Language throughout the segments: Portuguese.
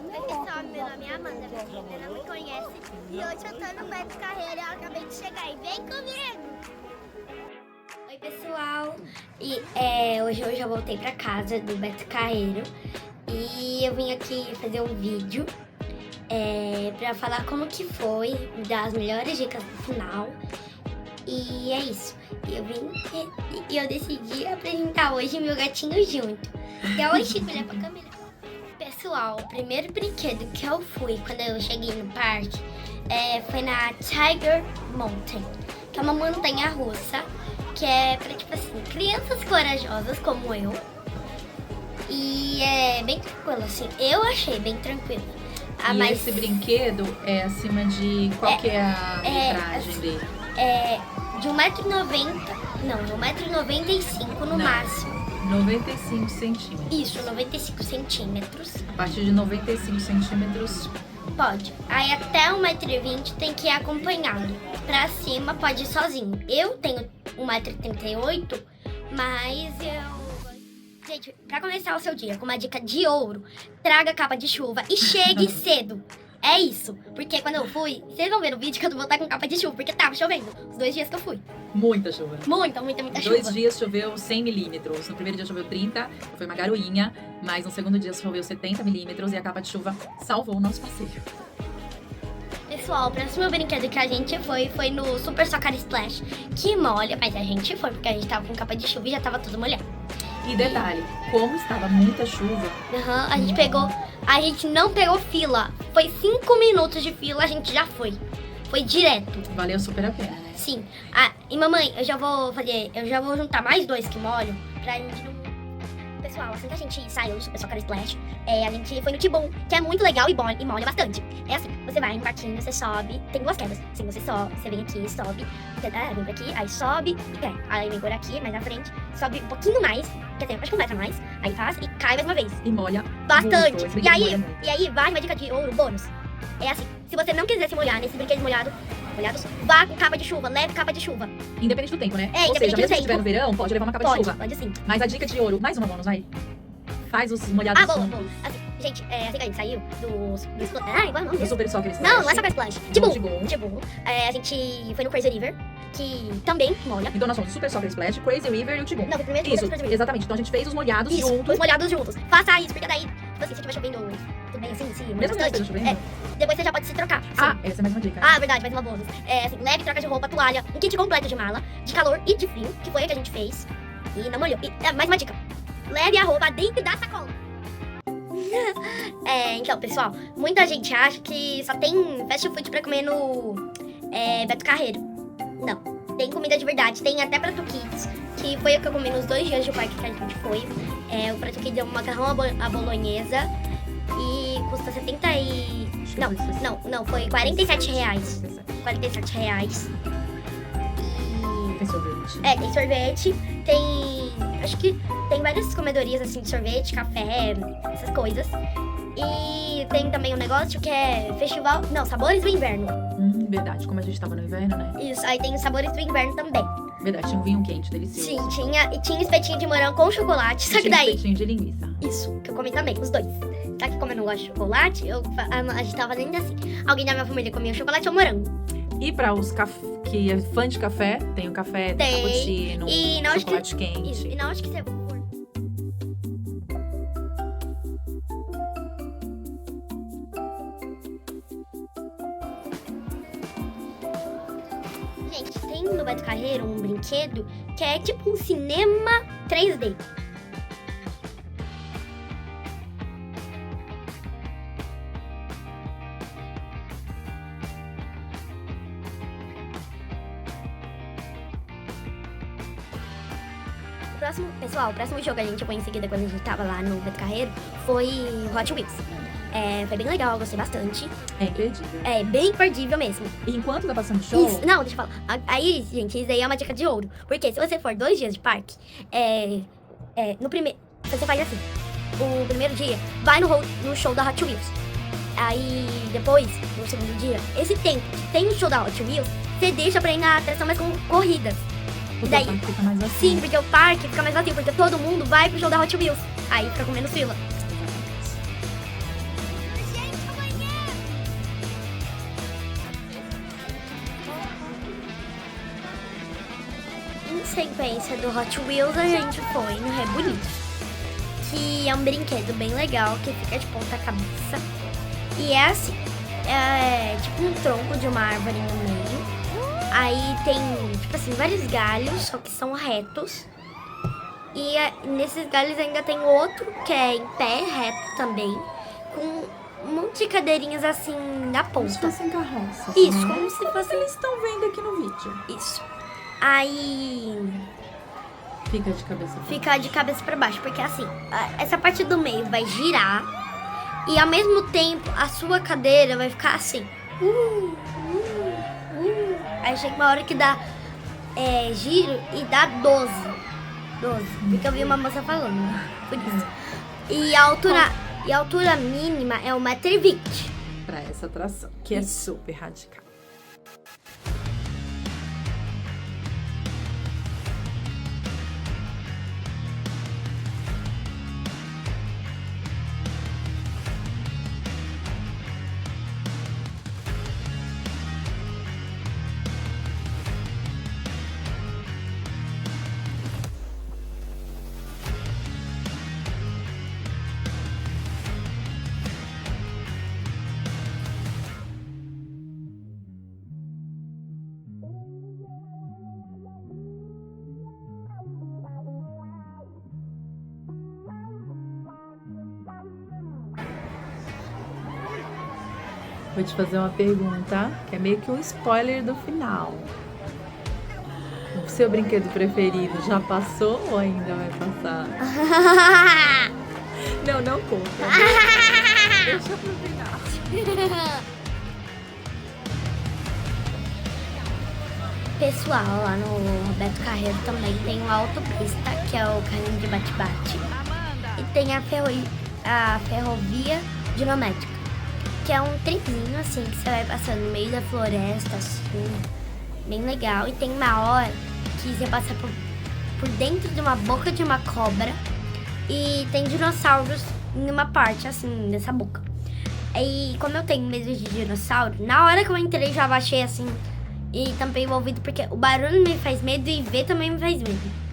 Oi pessoal, meu nome é Amanda, pra quem ainda não me conhece. E hoje eu tô no Beto Carreiro e eu acabei de chegar e vem comigo! Oi pessoal, hoje eu já voltei pra casa do Beto Carreiro e eu vim aqui fazer um vídeo pra falar como que foi, dar as melhores dicas no final. E é isso, e eu decidi apresentar hoje meu gatinho junto. Dá oi, Chico, olha pra câmera. Pessoal, o primeiro brinquedo que eu fui quando eu cheguei no parque foi na Tiger Mountain, que é uma montanha russa, que é pra, tipo assim, crianças corajosas como eu. E é bem tranquilo, assim, eu achei bem tranquilo. E esse brinquedo é acima de... Qual que é a metragem dele? De 1,90m, não, de 1,95m no máximo. 95 centímetros. Isso, 95 centímetros. A partir de 95 centímetros... Pode. Aí até 1,20m tem que ir acompanhado. Pra cima pode ir sozinho. Eu tenho 1,38m, mas eu... Gente, pra começar o seu dia com uma dica de ouro, traga capa de chuva e chegue cedo. É isso, porque quando eu fui, vocês vão ver no vídeo que eu vou estar com capa de chuva, porque tava chovendo os 2 dias que eu fui. Muita chuva. Muita chuva. 2 dias choveu 100 milímetros. No primeiro dia choveu 30, foi uma garoinha. Mas no segundo dia choveu 70 milímetros e a capa de chuva salvou o nosso passeio. Pessoal, o próximo brinquedo que a gente foi no Super Soccer Splash, que molha, mas a gente foi porque a gente tava com capa de chuva e já tava tudo molhado. E detalhe, como estava muita chuva... A gente não pegou fila. Foi 5 minutos de fila, a gente já foi. Foi direto. Valeu super a pena, né? Sim. E mamãe, eu já vou juntar mais 2 que molham pra gente não... Pessoal, assim que a gente saiu do Super Soccer Splash, a gente foi no Tibum, que é muito legal e molha bastante. É assim, você vai no barquinho, você sobe, tem 2 quedas. Assim, você sobe, você vem aqui, sobe, vem por aqui, aí sobe e cai. Aí vem por aqui, mais na frente, sobe um pouquinho mais, quer dizer, acho que 1 metro a mais, aí faz e cai mais uma vez. E molha bastante. Muito, E aí vai uma dica de ouro, bônus. É assim, se você não quiser se molhar nesses brinquedos molhados, vá com capa de chuva, leve capa de chuva. Independente do tempo, né? Ou independente seja, mesmo se estiver no verão, pode levar uma capa de chuva. Pode sim. Mas a dica de ouro, mais uma bônus, vai. Faz os molhados. Boa. Assim, gente, assim que a gente saiu do Splash. Igual o nome do Super Soccer Splash. Não é Soccer Splash. Tibum. A gente foi no Crazy River, que também molha. Então nós fomos Super Soccer Splash, Crazy River e o Tibum. Não, primeiro Isso, Crazy River. Exatamente. Então a gente fez os molhados juntos. Os molhados juntos. Faça isso, porque daí, tipo assim, se estiver chovendo tudo bem assim, mesmo que esteja chovendo. Depois você já pode se trocar. Sim. Essa é mais uma dica. Verdade, mais uma bônus. Assim, leve troca de roupa, toalha, um kit completo de mala, de calor e de frio, que foi o que a gente fez. E não molhou. E mais uma dica. Leve a roupa dentro da sacola. Então, pessoal, muita gente acha que só tem fast food pra comer no Beto Carreiro. Não, tem comida de verdade, tem até prato kids, que foi o que eu comi nos 2 dias de parque que a gente foi. O prato kids é um macarrão à bolonhesa e custa 70 e... Não, foi 47 reais. 47 reais. Tem sorvete. Tem sorvete, acho que tem várias comedorias assim de sorvete, café, essas coisas. E tem também um negócio que é Sabores do Inverno. Verdade, como a gente tava no inverno, né? Isso, aí tem os Sabores do Inverno também. Verdade, tinha um vinho quente, delicioso. Sim, tinha espetinho de morango com chocolate, só que daí... espetinho de linguiça. Isso, que eu comi também, os 2. Só que como eu não gosto de chocolate, a gente tava fazendo assim. Alguém da minha família comia chocolate ou morango. E pra os que é fã de café, tem o café, tem cappuccino, chocolate quente. Isso, e na hora que você for... Gente, tem no Beto Carreiro um brinquedo que é tipo um cinema 3D. O próximo jogo que a gente foi em seguida quando a gente tava lá no Beto Carreiro foi Hot Wheels. Foi bem legal, eu gostei bastante. É imperdível. É bem imperdível mesmo. E enquanto tá passando show... Deixa eu falar. Aí, gente, isso aí é uma dica de ouro. Porque se você for 2 dias de parque, no primeiro... Você faz assim. O primeiro dia, vai no show da Hot Wheels. Aí, depois, no segundo dia, esse tempo que tem o show da Hot Wheels, você deixa pra ir na atração mais com corridas. Daí, o parque fica mais vazio. Sim, porque o parque fica mais vazio, porque todo mundo vai pro show da Hot Wheels. Aí fica com menos fila. sequência do Hot Wheels, a gente foi no Rebuliço, que é um brinquedo bem legal, que fica de ponta cabeça. E é assim, é tipo um tronco de uma árvore no meio. Aí tem, tipo assim, vários galhos, só que são retos. E nesses galhos ainda tem outro que é em pé, reto também, com um monte de cadeirinhas assim na Como se ponta. fossem carroças. Isso, né? como se fosse... Eles estão vendo aqui no vídeo. Isso. Aí Fica de cabeça pra fica de cabeça pra baixo, porque assim, essa parte do meio vai girar e ao mesmo tempo a sua cadeira vai ficar assim. Aí chega uma hora que dá giro e dá 12. Porque eu vi uma moça falando, por isso. E a altura mínima é 1,20 m. pra essa atração, que é super radical. Vou te fazer uma pergunta, que é meio que um spoiler do final. O seu brinquedo preferido já passou ou ainda vai passar? Não conta. Deixa pro final. Pessoal, lá no Roberto Carreiro também tem o Autopista, que é o carrinho de bate-bate. E tem a ferrovia dinamétrica, que é um trenzinho assim, que você vai passando no meio da floresta, assim, bem legal. E tem uma hora que você passa por dentro de uma boca de uma cobra e tem dinossauros em uma parte, assim, dessa boca. E como eu tenho medo de dinossauro, na hora que eu entrei já baixei assim e tampei o ouvido, porque o barulho me faz medo e ver também me faz medo.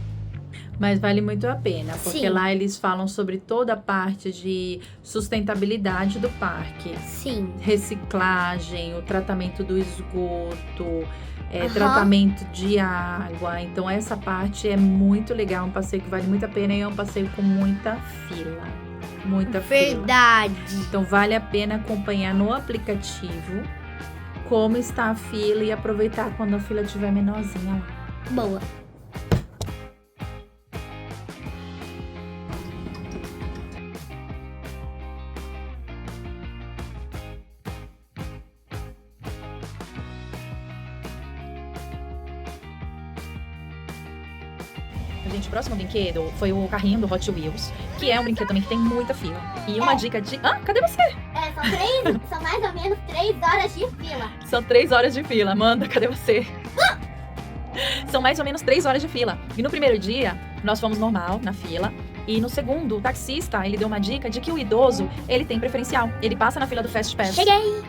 Mas vale muito a pena, porque Sim. lá eles falam sobre toda a parte de sustentabilidade do parque. Sim. Reciclagem, o tratamento do esgoto, Aham. tratamento de água. Então essa parte é muito legal, um passeio que vale muito a pena e é um passeio com muita fila. Muita fila. Verdade. Então vale a pena acompanhar no aplicativo como está a fila e aproveitar quando a fila estiver menorzinha lá. Boa. Gente, o próximo brinquedo foi o carrinho do Hot Wheels, que é um brinquedo também que tem muita fila. E uma dica de... Ah, cadê você? São mais ou menos 3 horas de fila. São 3 horas de fila. Amanda, cadê você? São mais ou menos 3 horas de fila. E no primeiro dia, nós fomos normal, na fila. E no segundo, o taxista, ele deu uma dica de que o idoso, ele tem preferencial. Ele passa na fila do Fast Pass. Cheguei.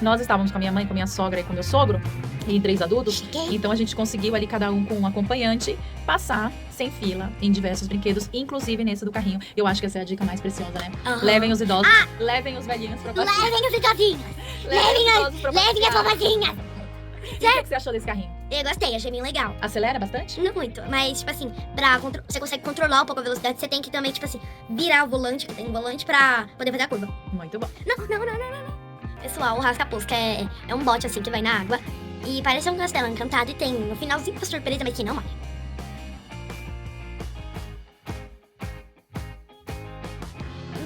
Nós estávamos com a minha mãe, com a minha sogra e com o meu sogro, e 3 adultos. Cheguei. Então a gente conseguiu ali, cada um com um acompanhante, passar sem fila em diversos brinquedos, inclusive nesse do carrinho. Eu acho que essa é a dica mais preciosa, né? Aham. Levem os idosos, levem os velhinhos pra passear. Levem os idosinhos. Levem os idosos pra Levem as passear. vovozinhas. E o que você achou desse carrinho? Eu gostei, achei bem legal. Acelera bastante? Não muito, mas, tipo assim, você consegue controlar um pouco a velocidade, você tem que também, tipo assim, virar o volante, que tem um volante pra poder fazer a curva. Muito bom. Não. Pessoal, o Rasca-Posca é um bote, assim, que vai na água e parece um castelo encantado e tem no finalzinho uma surpresa, mas que não morre.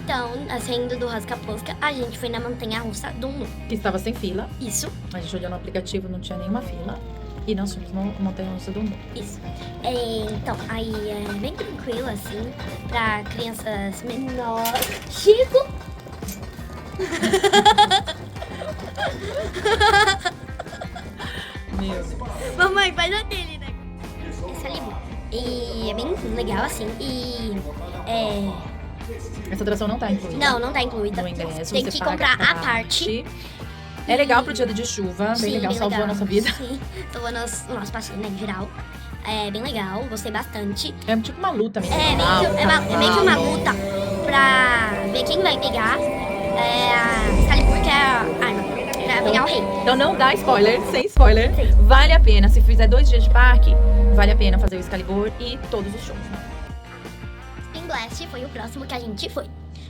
Então, saindo do Rasca-Posca, a gente foi na montanha-russa do Mu. Que estava sem fila. Isso, A gente olhou no aplicativo, não tinha nenhuma fila. E nós fomos no Montanha-Russa do Mundo. isso. Então, aí é bem tranquilo, assim, pra crianças menores. Chico! Meu Deus. Mamãe, faz a dele, né? Essa ali. E é bem legal, assim. E Essa atração não tá incluída. não tá incluída. No ingresso, Tem você que paga comprar à a parte. É legal pro dia de chuva, bem Sim, legal, bem salvou a nossa vida. Sim, salvou o nosso passeio, né, em geral. É bem legal, gostei bastante. É tipo uma luta mesmo. É meio que uma luta pra ver quem vai pegar a Excalibur, que é a arma, pra pegar o rei. Então não dá spoiler, sem spoiler. Vale a pena, se fizer 2 dias de parque, vale a pena fazer o Excalibur e todos os shows, né? Spin Blast foi o próximo que a gente foi.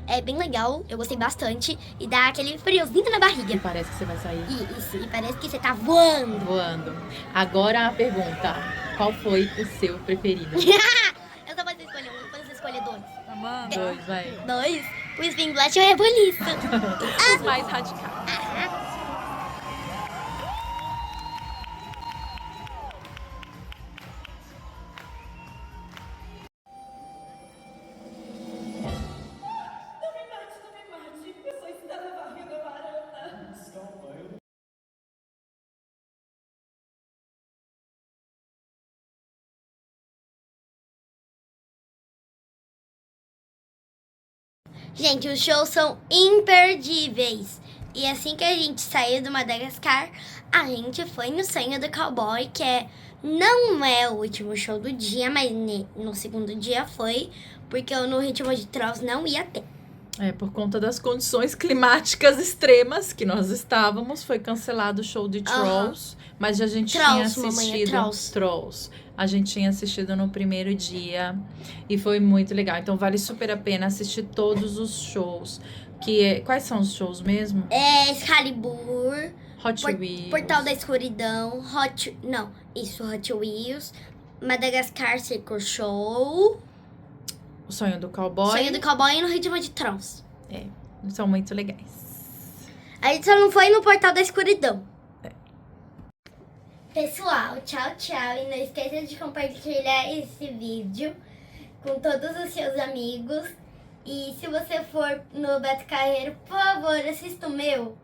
É bem legal, eu gostei bastante e dá aquele friozinho na E barriga. parece que você vai sair Isso, e parece que você tá voando. voando. Agora a pergunta, qual foi o seu preferido? Eu só posso escolher um, depois você escolher dois. Amanda. 2, vai. Dois? O Spin Blast é bonito. Os mais radicais. Gente, os shows são imperdíveis. E assim que a gente saiu do Madagascar, a gente foi no Sonho do Cowboy, que não é o último show do dia, mas no segundo dia foi, porque no Ritmo de Trolls não ia ter. É, por conta das condições climáticas extremas que nós estávamos, foi cancelado o show de Trolls, mas a gente tinha Trolls, mamãe, é assistido Trolls. A gente tinha assistido no primeiro dia e foi muito legal. Então vale super a pena assistir todos os shows. Quais são os shows mesmo? Excalibur, Hot Wheels. Portal da Escuridão, Hot Wheels, Madagascar Circus Show, O Sonho do Cowboy. Sonho do Cowboy e no Ritmo de Trolls. São muito legais. A gente só não foi no Portal da Escuridão. Pessoal, tchau, tchau. E não esqueça de compartilhar esse vídeo com todos os seus amigos. E se você for no Beto Carreiro, por favor, assista o meu.